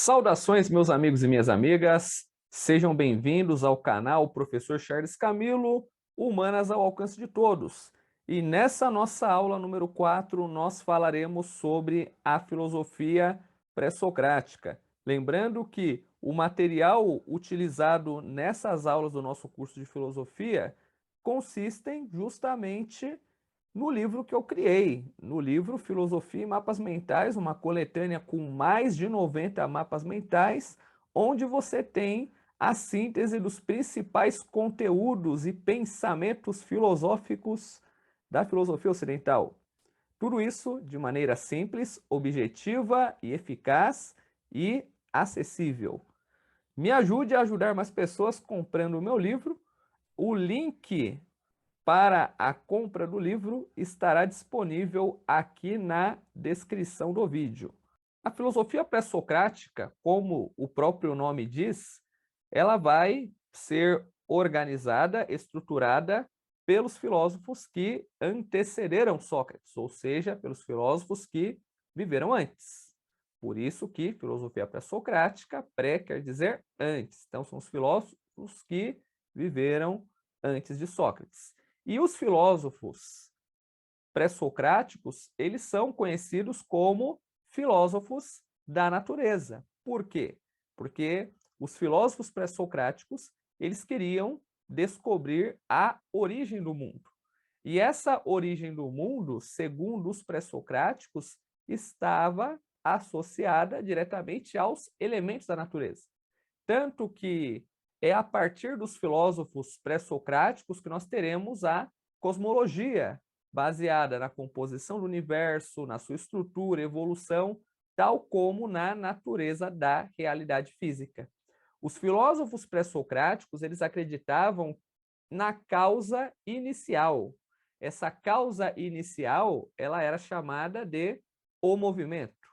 Saudações, meus amigos e minhas amigas, sejam bem-vindos ao canal Professor Charles Camilo, Humanas ao Alcance de Todos. E nessa nossa aula número 4, nós falaremos sobre a filosofia pré-socrática. Lembrando que o material utilizado nessas aulas do nosso curso de filosofia consistem justamente no livro que eu criei, no livro Filosofia e Mapas Mentais, uma coletânea com mais de 90 mapas mentais, onde você tem a síntese dos principais conteúdos e pensamentos filosóficos da filosofia ocidental. Tudo isso de maneira simples, objetiva e eficaz e acessível. Me ajude a ajudar mais pessoas comprando o meu livro. O link para a compra do livro estará disponível aqui na descrição do vídeo. A filosofia pré-socrática, como o próprio nome diz, ela vai ser organizada, estruturada pelos filósofos que antecederam Sócrates, ou seja, pelos filósofos que viveram antes. Por isso que filosofia pré-socrática, pré quer dizer antes. Então, são os filósofos que viveram antes de Sócrates. E os filósofos pré-socráticos, eles são conhecidos como filósofos da natureza. Por quê? Porque os filósofos pré-socráticos, eles queriam descobrir a origem do mundo. E essa origem do mundo, segundo os pré-socráticos, estava associada diretamente aos elementos da natureza. Tanto que é a partir dos filósofos pré-socráticos que nós teremos a cosmologia, baseada na composição do universo, na sua estrutura, evolução, tal como na natureza da realidade física. Os filósofos pré-socráticos, eles acreditavam na causa inicial. Essa causa inicial, ela era chamada de o movimento,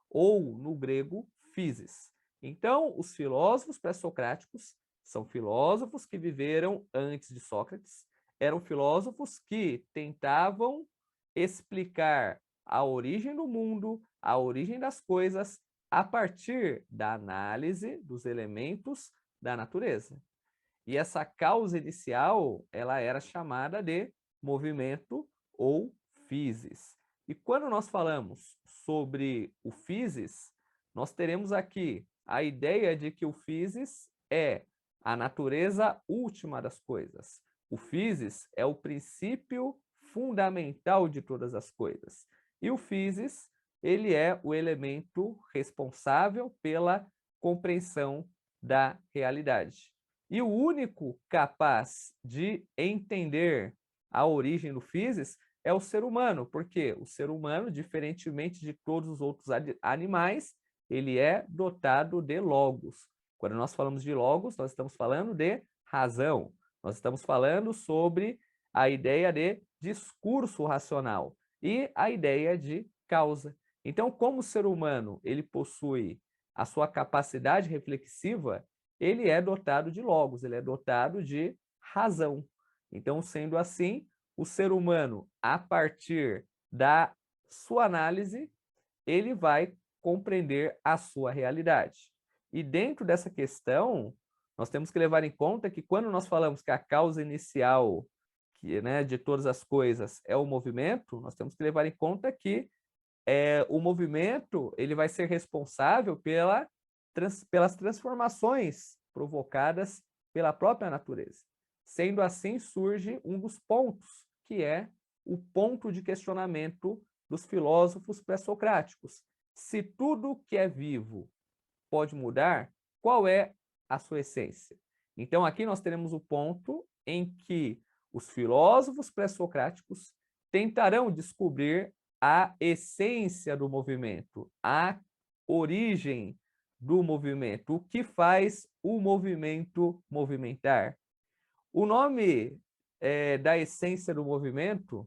ou no grego, physis. Então, os filósofos pré-socráticos são filósofos que viveram antes de Sócrates, eram filósofos que tentavam explicar a origem do mundo, a origem das coisas, a partir da análise dos elementos da natureza. E essa causa inicial, ela era chamada de movimento ou physis. E quando nós falamos sobre o physis, nós teremos aqui a ideia de que o physis é a natureza última das coisas. O physis é o princípio fundamental de todas as coisas. E o physis, ele é o elemento responsável pela compreensão da realidade. E o único capaz de entender a origem do physis é o ser humano, porque o ser humano, diferentemente de todos os outros animais, ele é dotado de logos. Quando nós falamos de logos, nós estamos falando de razão. Nós estamos falando sobre a ideia de discurso racional e a ideia de causa. Então, como o ser humano ele possui a sua capacidade reflexiva, ele é dotado de logos, ele é dotado de razão. Então, sendo assim, o ser humano, a partir da sua análise, ele vai compreender a sua realidade. E dentro dessa questão, nós temos que levar em conta que quando nós falamos que a causa inicial de todas as coisas é o movimento, nós temos que levar em conta que o movimento ele vai ser responsável pelas transformações provocadas pela própria natureza. Sendo assim, surge um dos pontos, que é o ponto de questionamento dos filósofos pré-socráticos. Se tudo que é vivo pode mudar, qual é a sua essência? Então, aqui nós teremos o ponto em que os filósofos pré-socráticos tentarão descobrir a essência do movimento, a origem do movimento, o que faz o movimento movimentar. O nome da essência do movimento,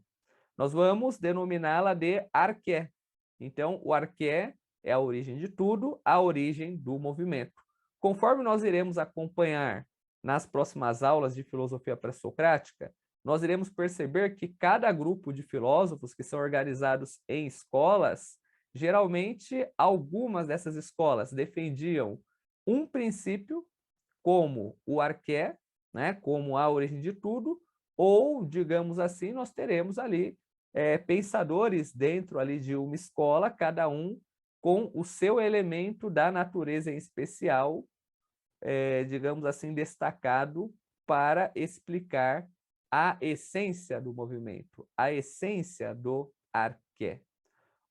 nós vamos denominá-la de arqué. Então, o arqué é a origem de tudo, a origem do movimento. Conforme nós iremos acompanhar nas próximas aulas de filosofia pré-socrática, nós iremos perceber que cada grupo de filósofos que são organizados em escolas, geralmente, algumas dessas escolas defendiam um princípio, como o arqué, né, como a origem de tudo, ou, digamos assim, nós teremos ali pensadores dentro ali de uma escola, cada um com o seu elemento da natureza em especial, digamos assim, destacado para explicar a essência do movimento, a essência do arqué.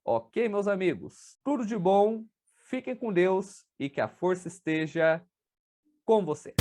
Ok, meus amigos? Tudo de bom, fiquem com Deus e que a força esteja com você.